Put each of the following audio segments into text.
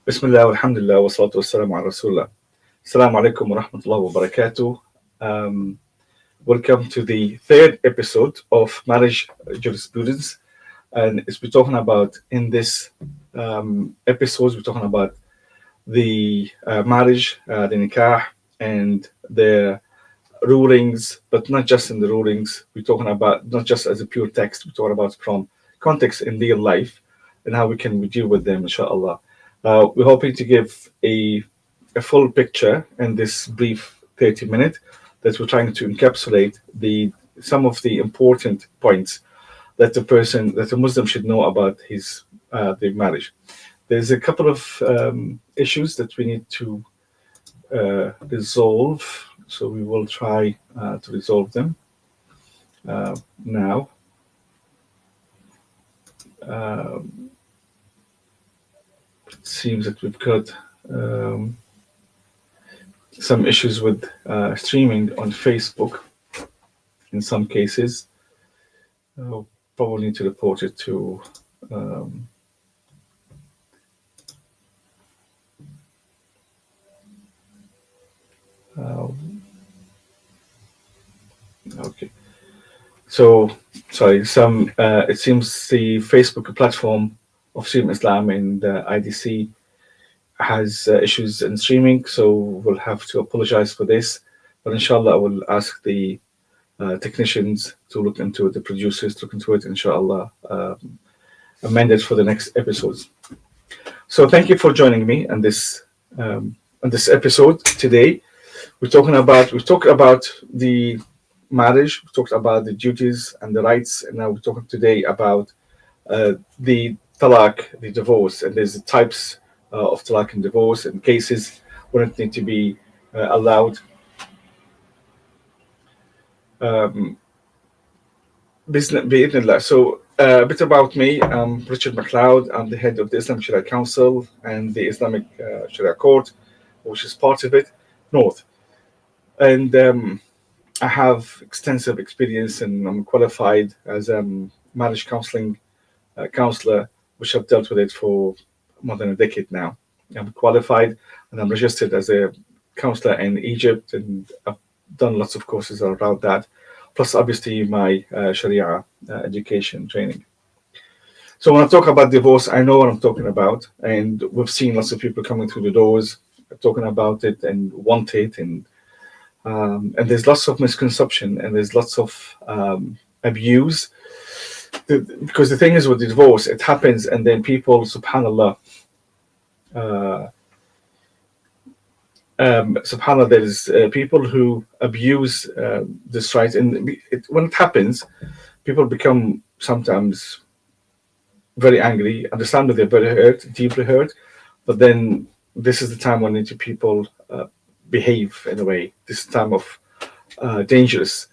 Bismillah, alhamdulillah, wa salatu wassalamu ala rasulullah. Assalamu alaikum wa rahmatullahi wa barakatuh. Welcome to the third episode of Marriage Jurisprudence. And as we're talking about in this episode, we're talking about the marriage, the nikah, and the rulings, but not just in the rulings. We're talking about not just as a pure text, we're talking about from context in real life and how we can deal with them, inshallah. We're hoping to give a full picture in this brief 30-minute that we're trying to encapsulate some of the important points that the Muslim should know about his the marriage. There's a couple of issues that we need to resolve, so we will try to resolve them now. It seems that we've got some issues with streaming on Facebook in some cases. Probably need to report it to okay. So sorry, it seems the Facebook platform of Stream Islam and IDC has issues in streaming, so we'll have to apologize for this. But inshallah, I will ask the technicians to look into it, the producers to look into it, inshallah, amend it for the next episodes. So thank you for joining me on this episode today. We've talked about the marriage, we talked about the duties and the rights, and now we're talking today about the talaq, the divorce, and there's the types of talaq and divorce and cases when it need to be allowed. So a bit about me. I'm Richard McLeod. I'm the head of the Islamic Sharia Council and the Islamic Sharia Court, which is part of it, North. And I have extensive experience, and I'm qualified as a marriage counseling counselor, which I've dealt with it for more than a decade now. I'm qualified and I'm registered as a counselor in Egypt, and I've done lots of courses around that, plus obviously my Sharia education training. So when I talk about divorce, I know what I'm talking about, and we've seen lots of people coming through the doors talking about it and want it, and there's lots of misconception and there's lots of abuse. Because the thing is with divorce, it happens and then people, subhanallah, there's people who abuse this right, and when it happens, people become sometimes very angry, understand that they're very hurt, deeply hurt, but then this is the time when people behave in a way. This time of dangerous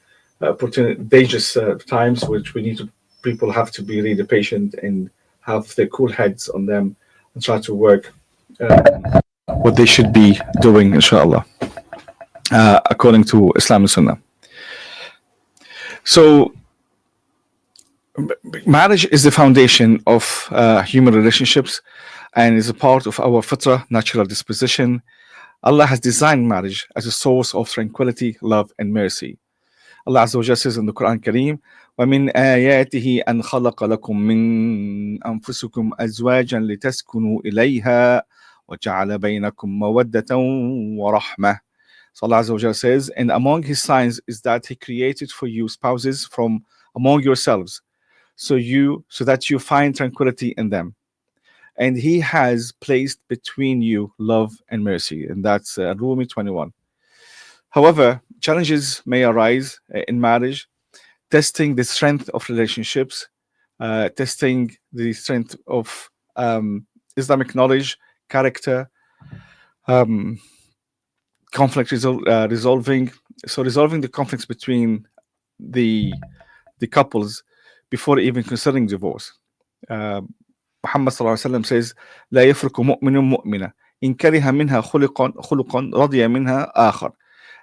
times, which people have to be really patient and have their cool heads on them and try to work what they should be doing, inshallah, according to Islam and Sunnah. So marriage is the foundation of human relationships and is a part of our fitrah, natural disposition. Allah has designed marriage as a source of tranquility, love, and mercy. Allah Azza wa Jalla says in the Quran Kareem, وَمِنْ آيَاتِهِ أَنْ خَلَقَ لَكُم مِّنْ أَنفُسِكُمْ أَزْوَاجًا لِتَسْكُنُوا إِلَيْهَا وَجَعَلَ بَيْنَكُم مَّوَدَّةً وَرَحْمَةً. So Allah Azza wa Jalla says, and among His signs is that He created for you spouses from among yourselves, so that you find tranquility in them. And He has placed between you love and mercy. And that's Rumi 21. However, challenges may arise in marriage, testing the strength of relationships, testing the strength of Islamic knowledge, character, conflict resolving. So resolving the conflicts between the couples before even considering divorce. Muhammad sallallahu alaihi wasallam says, لا يفرق مؤمن مؤمنة إن كره منها خلقا رضي منها آخر.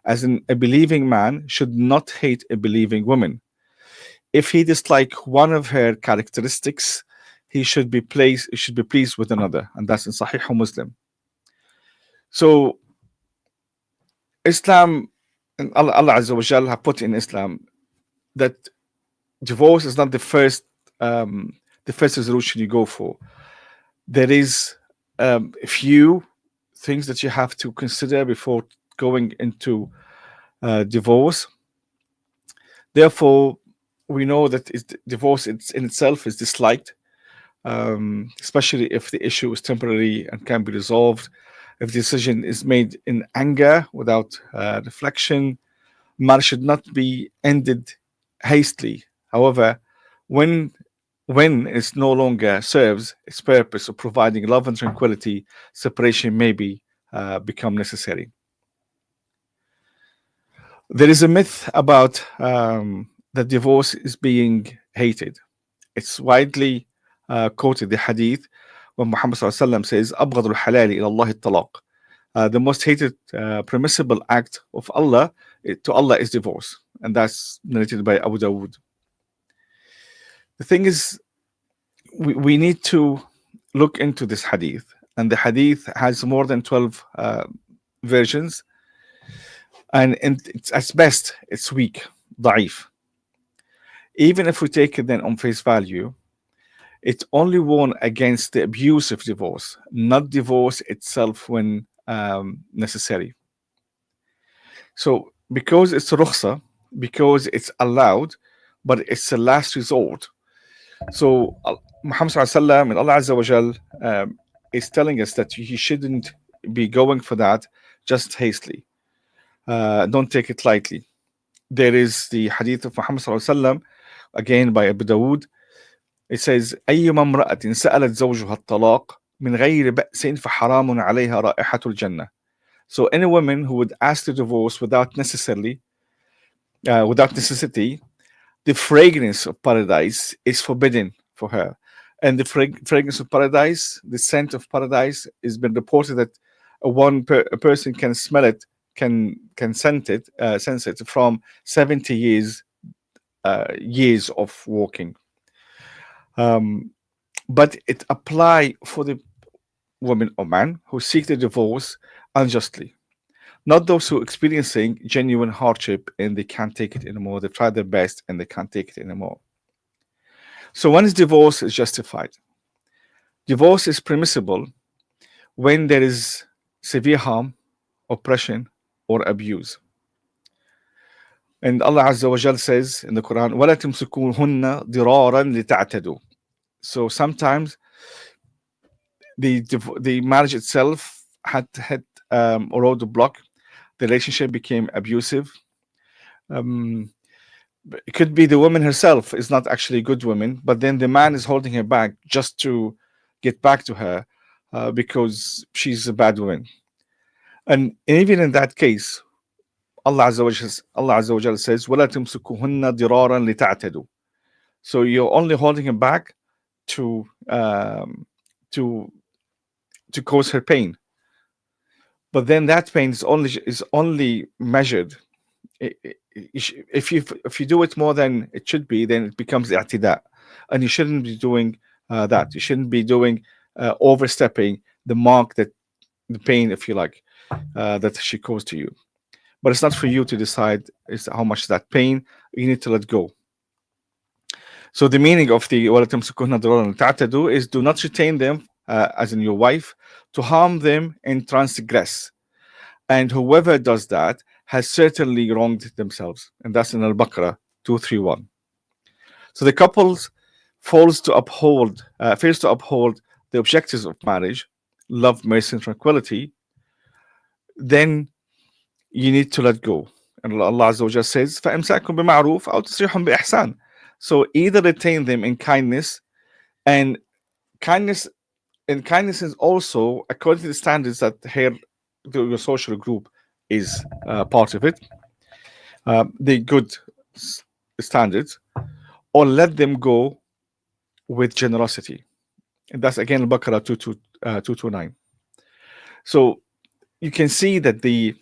As in, a believing man should not hate a believing woman. If he dislike one of her characteristics, he should be pleased with another, and that's in Sahih Muslim. So Islam and Allah Azza wa Jal have put in Islam that divorce is not the first resolution you go for. There is a few things that you have to consider before going into divorce. Therefore, we know that divorce in itself is disliked, especially if the issue is temporary and can be resolved. If the decision is made in anger without reflection, marriage should not be ended hastily. However, when when it no longer serves its purpose of providing love and tranquility, separation may be become necessary. There is a myth about that divorce is being hated. It's widely quoted the hadith when Muhammad ﷺ says, "أبغض الحلال إلى الله الطلاق." The most hated permissible act of Allah to Allah is divorce, and that's narrated by Abu Dawood. The thing is, we need to look into this hadith, and the hadith has more than 12 versions, and it's, at best it's weak, ضعيف. Even if we take it then on face value, it only warns against the abuse of divorce, not divorce itself when necessary. So because it's rukhsa, because it's allowed, but it's a last resort. So Muhammad sallallahu and Allah Azza wa Jal is telling us that he shouldn't be going for that just hastily. Don't take it lightly. There is the hadith of Muhammad sallallahu again by Abu Dawood. It says, أيما امرأة سألت زوجها الطلاق من غير بأس فحرام عليها رائحة الجنة. So any woman who would ask the divorce without necessity, the fragrance of paradise is forbidden for her. And the fragrance of paradise, the scent of paradise, has been reported that a person can smell it, can sense it from 70 years of walking. But it apply for the woman or man who seek the divorce unjustly, not those who are experiencing genuine hardship and they can't take it anymore. They try their best and they can't take it anymore. So when is divorce is justified? Divorce is permissible when there is severe harm, oppression, or abuse. And Allah Azza wa Jal says in the Quran, وَلَا تُمْسِكُوهُنَّ ضِرَارًا لِتَعْتَدُوا. So sometimes the marriage itself had a roadblock. The relationship became abusive. It could be the woman herself is not actually a good woman, but then the man is holding her back just to get back to her because she's a bad woman. And even in that case, Allah Azza wa Jalla says, وَلَا تُمْسِكُهُنَّ ضِرَارًا لِتَعْتَدُوا. So you're only holding him back to cause her pain. But then that pain is only measured. If you do it more than it should be, then it becomes i'tida, and you shouldn't be doing that. You shouldn't be doing overstepping the mark, that the pain, if you like, that she caused to you. But it's not for you to decide is how much that pain. You need to let go. So the meaning of the وَلَا تَمْسِكُهُنَّ ضِرَارًا لِتَعْتَدُوا is do not retain them, as in your wife, to harm them and transgress. And whoever does that has certainly wronged themselves. And that's in Al-Baqarah 231. So the couples fails to uphold the objectives of marriage, love, mercy, and tranquility, then you need to let go. And Allah Azza wa Jalla says, فَإِمْسَاكُمْ بِمَعْرُوفٍ أَوْ تَسْرِيحٌ بِإِحْسَانٍ. So either retain them in kindness, and kindness is also according to the standards that here your social group is part of it, the good standards, or let them go with generosity. And that's again Al-Baqarah 229. So you can see that the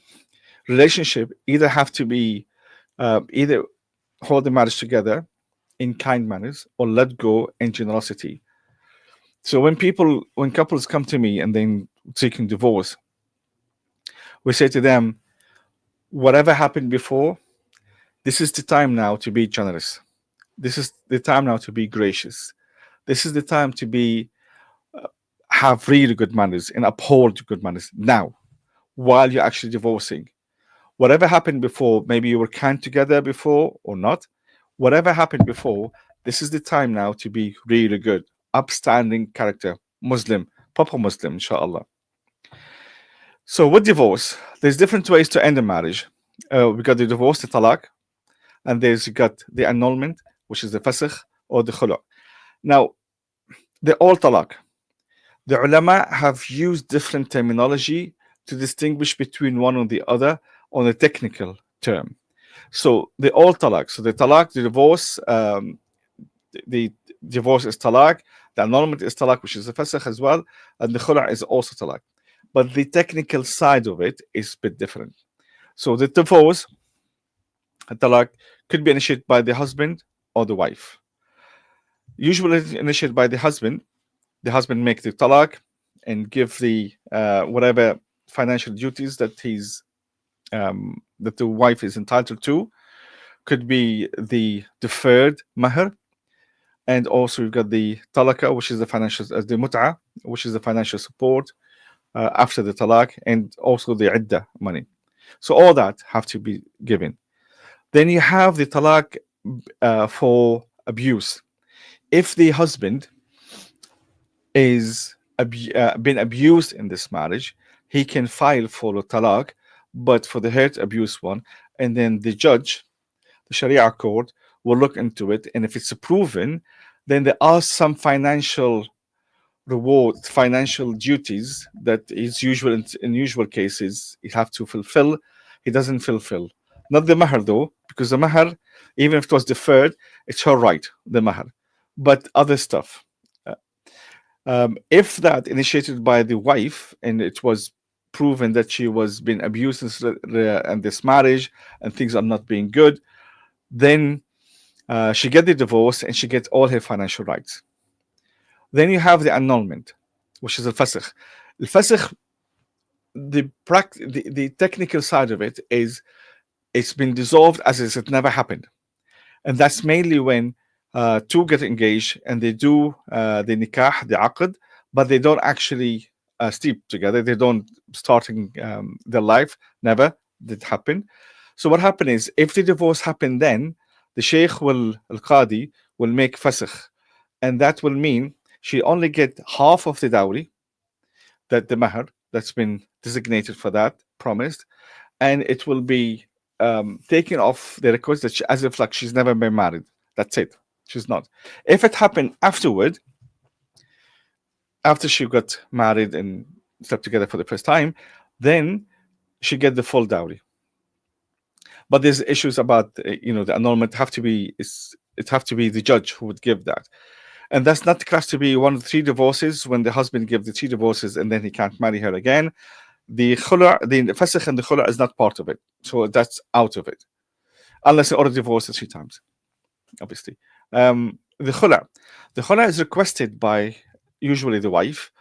relationship either have to be either hold the marriage together in kind manners or let go in generosity. So when couples come to me and then seeking divorce, We say to them, whatever happened before, this is the time now to be generous. This is the time now to be gracious. This is the time to be have really good manners and uphold good manners now while you're actually divorcing. Whatever happened before, maybe you were kind together before or not. Whatever happened before, this is the time now to be really good, upstanding character, Muslim, proper Muslim, inshallah. So with divorce, there's different ways to end a marriage. We got the divorce, the talaq, and there's you got the annulment, which is the fasakh or the khulu'. Now, they're all talaq. The ulama have used different terminology to distinguish between one and the other on a technical term. So they all talaq. So the talaq, the divorce, the divorce is talaq. The annulment is talaq, which is a fasakh as well, and the khulu' is also talaq. But the technical side of it is a bit different. So the divorce, talaq, could be initiated by the husband or the wife. Usually initiated by the husband. The husband make the talaq and give the whatever financial duties that that the wife is entitled to. Could be the deferred mahr, and also you've got the talaka, which is the financial, the mut'a, which is the financial support after the talaq, and also the idda money. So all that have to be given. Then you have the talaq for abuse. If the husband is been abused in this marriage, he can file for the talaq, but for the hurt abuse one, and then the judge, the Sharia court, will look into it, and if it's proven, then there are some financial reward, financial duties that is usual in usual cases he have to fulfill. He doesn't fulfill. Not the mahr though, because the mahr, even if it was deferred, it's her right, the mahr. But other stuff. If that initiated by the wife and it was proven that she was being abused in this marriage and things are not being good, then she get the divorce and she gets all her financial rights. Then you have the annulment, which is al-fasakh. Al-fasakh, the technical side of it is it's been dissolved as if it never happened. And that's mainly when two get engaged and they do the nikah, the aqd, but they don't actually sleep together. They don't starting their life. Never did happen. So what happened is, if the divorce happened then, the sheikh will, al-qadi, will make fasakh. And that will mean she only get half of the dowry, that the mahr that's been designated for that, promised, and it will be taken off the records that as if like she's never been married. That's it. She's not. If it happened afterward, after she got married and slept together for the first time, then she get the full dowry. But there's issues about the annulment have to be it have to be the judge who would give that. And that's not classed to be one of the three divorces when the husband gives the three divorces and then he can't marry her again. The khula', the fasakh and the khula' is not part of it. So that's out of it. Unless they already divorced 3 times, obviously. The khula'. The khula' is requested by usually the wife.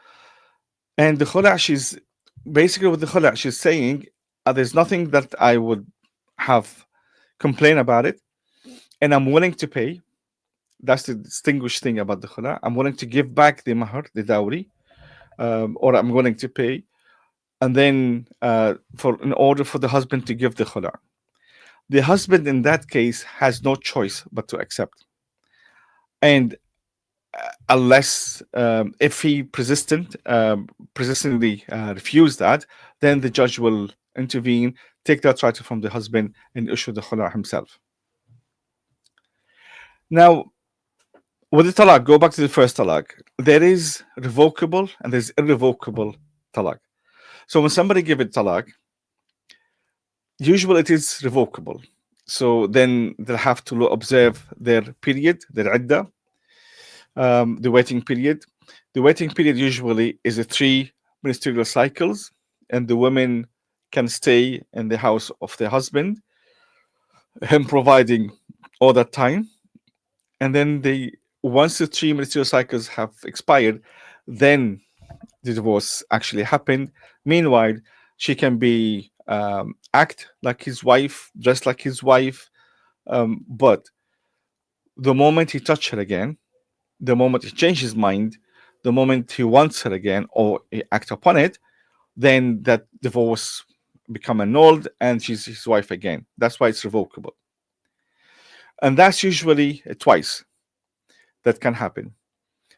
And the khula', she's basically with the khula', she's saying, there's nothing that I would have complain about it. And I'm willing to pay. That's the distinguished thing about the khula'. I'm willing to give back the mahr, the dowry, or I'm willing to pay, and then in order for the husband to give the khula'. The husband in that case has no choice but to accept, and unless if he persistently refuse that, then the judge will intervene, take that right from the husband, and issue the khula' himself. Now, with the talaq, go back to the first talaq. There is revocable and there's irrevocable talaq. So when somebody give it talaq, usually it is revocable. So then they'll have to observe their period, their idda, the waiting period. The waiting period usually is 3 ministerial cycles, and the women can stay in the house of their husband, him providing all that time. And then once the 3 ministerial cycles have expired, then the divorce actually happened. Meanwhile, She can be act like his wife, dress like his wife, but the moment he touch her again, the moment he changes his mind, the moment he wants her again or he act upon it, then that divorce become annulled and she's his wife again. That's why it's revocable. And that's usually twice that can happen.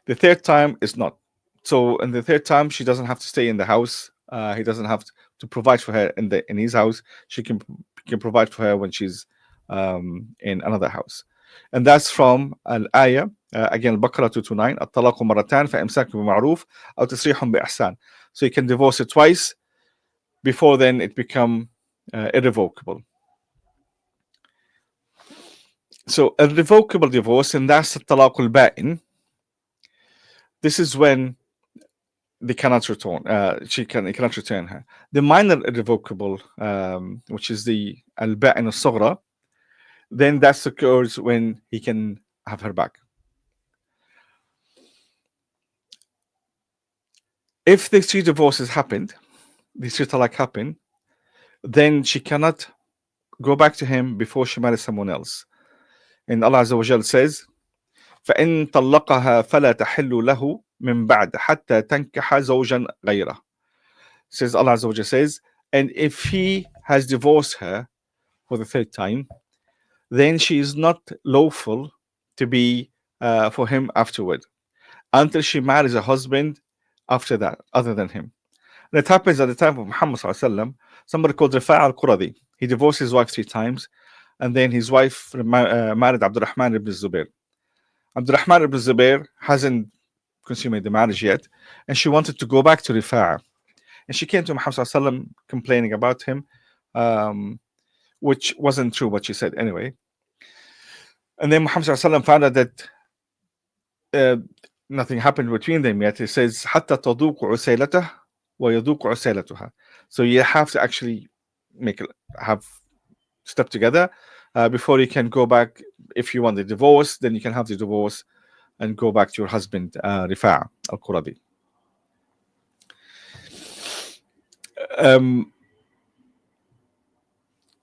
The third time is not. So, in the third time, she doesn't have to stay in the house. He doesn't have to provide for her in his house. She can provide for her when she's in another house. And that's from al-ayah again Al-Baqarah 229 الطلاق مرتان فإمساك بمعروف أو تسريح بإحسان. So you can divorce it twice before then it become irrevocable. So a revocable divorce, and that's الطلاق البائن. This is when they cannot return. He cannot return her. The minor irrevocable, which is the al-ba'in al-sughra, then that occurs when he can have her back. If the three divorces happened, these three talaq happened, then she cannot go back to him before she marries someone else. And Allah Azza wa Jal says, فإن طلقها فلا تحل له من بعد حتى تنكح زوجا غيره. Says Allah Azza wa Jal says, and if he has divorced her for the third time, then she is not lawful to be for him afterward until she marries a husband after that, other than him. And it happens at the time of Muhammad Sallallahu Alaihi Wasallam, somebody called Rifa' al-Quradi. He divorced his wife 3 times, and then his wife married Abdurrahman ibn Zubair. Abdurrahman ibn Zubair hasn't consummated the marriage yet, and she wanted to go back to Rifa'. And she came to Muhammad Sallallahu Alaihi Wasallam complaining about him, which wasn't true what she said anyway. And then Muhammad Sallallahu Alaihi Wasallam found out that nothing happened between them yet. He says, حتى تذوق عسيلته ويذوق عسيلتها. So you have to actually have step together before you can go back. If you want the divorce, then you can have the divorce and go back to your husband, Rifa' al-Quradi.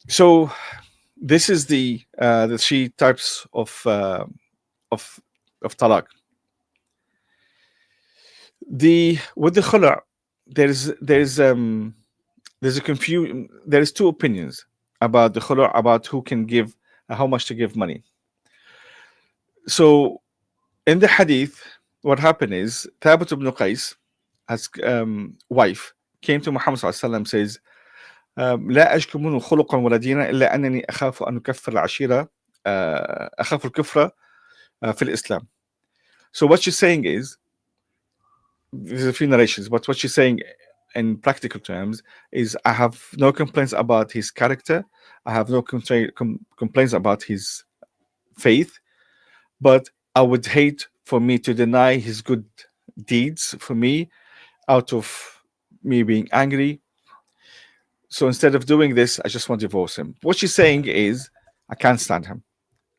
So this is the 3 types of talaq. With the khula', there's a confusion. There is 2 opinions about the khula', about who can give, how much to give money. So in the hadith, what happened is Thabit ibn Qais, his wife, came to Muhammad sallallahu alaihi wasallam, says, لا أجد منه خلقا ولا دينا إلا أنني أخاف أن أكفر العشيرة أخاف الكفر في الإسلام. So what she's saying is, there's a few narrations, but what she's saying in practical terms is, I have no complaints about his character, I have no complaints about his faith, but I would hate for me to deny his good deeds for me out of me being angry. So instead of doing this, I just want to divorce him. What she's saying is, I can't stand him,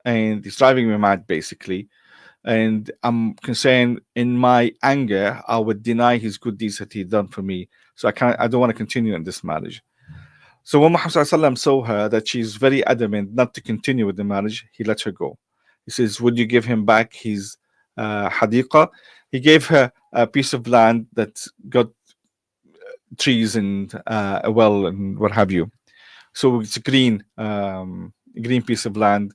and he's driving me mad, basically. And I'm concerned, in my anger, I would deny his good deeds that he done for me. So I don't want to continue in this marriage. So when Muhammad Sallallahu Alaihi Wasallam saw her that she's very adamant not to continue with the marriage, he let her go. He says, would you give him back his hadiqa? He gave her a piece of land that got trees and a well and what have you. So it's a green piece of land.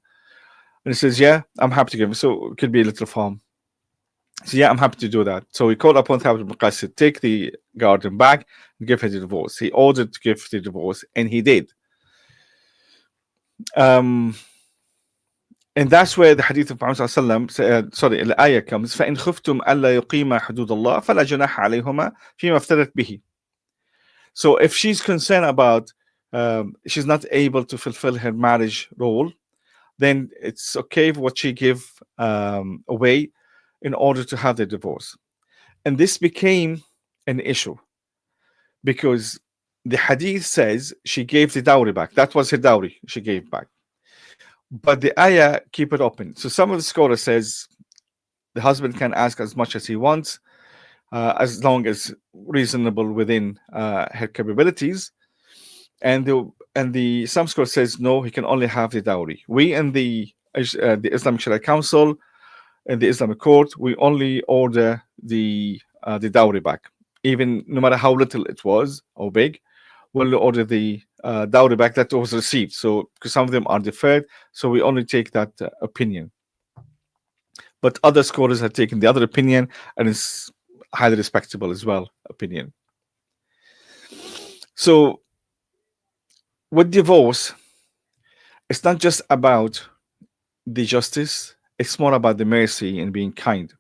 And he says, yeah, I'm happy to give him. So it could be a little farm. So yeah, I'm happy to do that. So he called upon Thabit ibn Qais to take the garden back and give her the divorce. He ordered to give the divorce, and he did. And that's where the hadith of Muhammad sallallahu alaihi wasallam, the ayah comes, فَإِنْ خُفْتُمْ أَلَّا يُقِيمَ حُدُودَ اللَّهِ فَلَا جُنَاحَ عَلَيْهُمَا فِيمَا افترت به. So if she's concerned about she's not able to fulfill her marriage role, then it's okay what she give away in order to have the divorce. And this became an issue because the hadith says she gave the dowry back. That was her dowry she gave back. But the ayah keep it open. So some of the scholars says the husband can ask as much as he wants. as long as reasonable within her capabilities. And the some school says no, he can only have the dowry. We in the Islamic Sharia Council in the Islamic court, we only order the dowry back, even no matter how little it was or big. We'll order the dowry back that was received. So because some of them are deferred, so we only take that opinion. But other scholars have taken the other opinion, and it's highly respectable as well opinion. So with divorce, it's not just about the justice; it's more about the mercy and being kind.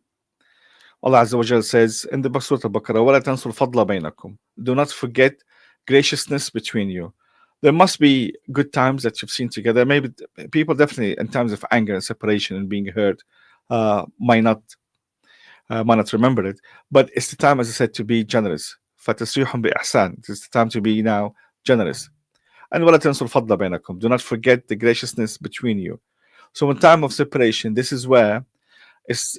Allah Azza wa Jal says in the Surah Al-Baqarah, وَلَا تَنْسُوا الْفَضْلَ بَيْنَكُمْ. Do not forget graciousness between you. There must be good times that you've seen together. Maybe people definitely in times of anger and separation and being hurt might not remember it. But it's the time, as I said, to be generous. فَتَسْرِيحٌ بِإِحْسَانٍ. It's the time to be now generous. And وَلَا تَنْسُوا الْفَضْلَ بَيْنَكُمْ. Do not forget the graciousness between you. So in time of separation, this is where it's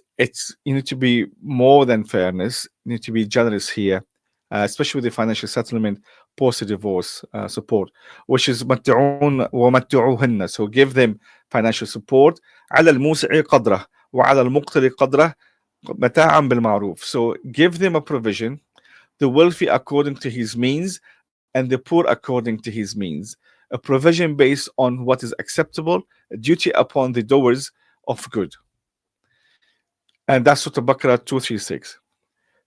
you need to be more than fairness. You need to be generous here, especially with the financial settlement post divorce support, which is متعون ومتعوهن. So give them financial support على الموسع قدره وعلى المقتر قدره متاعا بالمعروف. So give them a provision, the wealthy according to his means and the poor according to his means. A provision based on what is acceptable, a duty upon the doers of good. And that's Surah Al-Baqarah 236.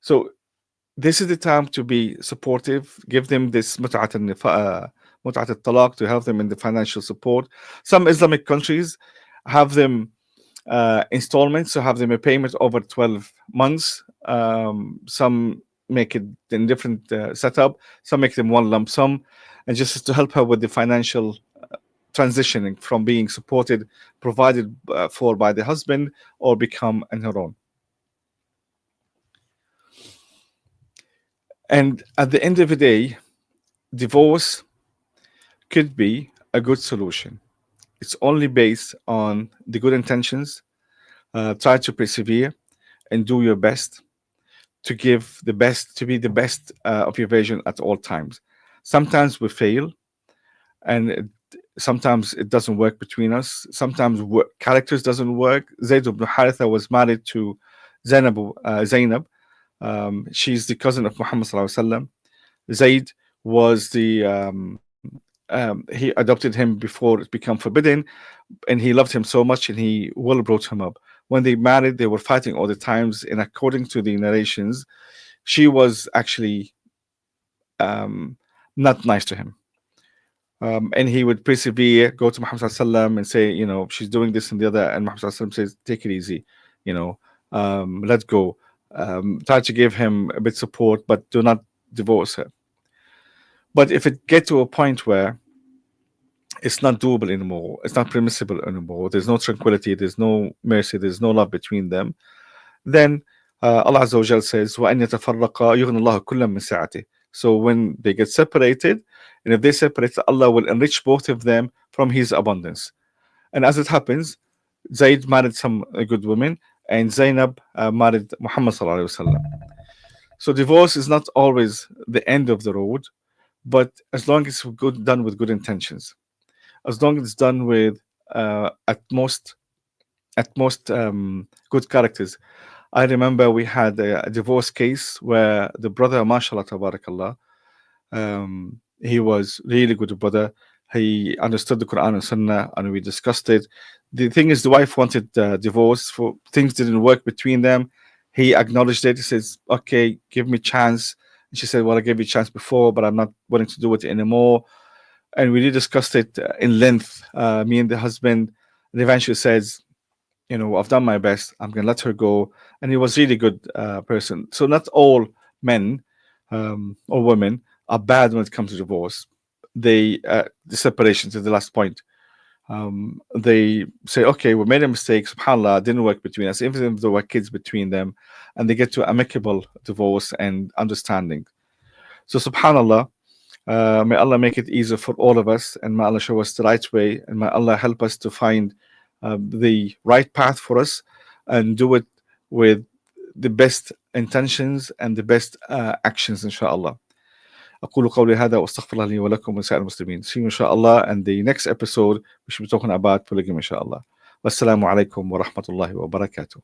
So this is the time to be supportive. Give them this mut'at al-talaq to help them in the financial support. Some Islamic countries have them installments, so have them a payment over 12 months. Some make it in different setup. Some make them one lump sum, and just to help her with the financial transitioning from being supported, provided for by the husband, or become on her own. And at the end of the day, divorce could be a good solution. It's only based on the good intentions. Try to persevere and do your best to give the best, to be the best of your version at all times. Sometimes we fail, and sometimes it doesn't work between us. Sometimes characters doesn't work. Zayd ibn Haritha was married to Zainab. She's the cousin of Muhammad sallallahu alaihi wasallam. Zayd was he adopted him before it became forbidden, and he loved him so much, and he well brought him up. When they married, they were fighting all the times, and according to the narrations, she was actually not nice to him. And he would persevere, go to Muhammad sallallahu alaihi wasallam and say, she's doing this and the other, and Muhammad sallallahu alaihi wasallam says, take it easy, let go. Try to give him a bit support, but do not divorce her. But if it get to a point where it's not doable anymore, it's not permissible anymore, there's no tranquility, there's no mercy, there's no love between them, then Allah Azza wa Jal says, وَأَنْ يَتَفَرَّقَا يُغْنِ اللَّهُ كُلًّا مِنْ سَعَتِهِ. So when they get separated, and if they separate, Allah will enrich both of them from His abundance. And as it happens, Zayd married some good women, and Zainab married Muhammad sallallahu alaihi wasallam. So divorce is not always the end of the road, but as long as it's done with good intentions, as long as it's done with at most good characters. I remember we had a divorce case where the brother, mashallah, tabarakallah, he was really good brother. He understood the Quran and Sunnah, and we discussed it. The thing is, the wife wanted divorce, for things didn't work between them. He acknowledged it. He says, okay, give me a chance. And she said, well, I gave you a chance before, but I'm not willing to do it anymore. And we discussed it in length, me and the husband. And eventually says, I've done my best. I'm going to let her go. And he was really good person. So not all men or women are bad when it comes to divorce. The separation to the last point. They say, okay, we made a mistake. SubhanAllah, it didn't work between us. Even if there were kids between them, and they get to amicable divorce and understanding. So SubhanAllah, may Allah make it easier for all of us, and may Allah show us the right way, and may Allah help us to find the right path for us, and do it with the best intentions and the best actions, inshallah. أقول قولي هذا وأستغفر الله لي ولكم ولسائر المسلمين. See you inshallah, and the next episode we should be talking about polygamy, inshallah. Wassalamu alaikum wa rahmatullahi wa barakatuh.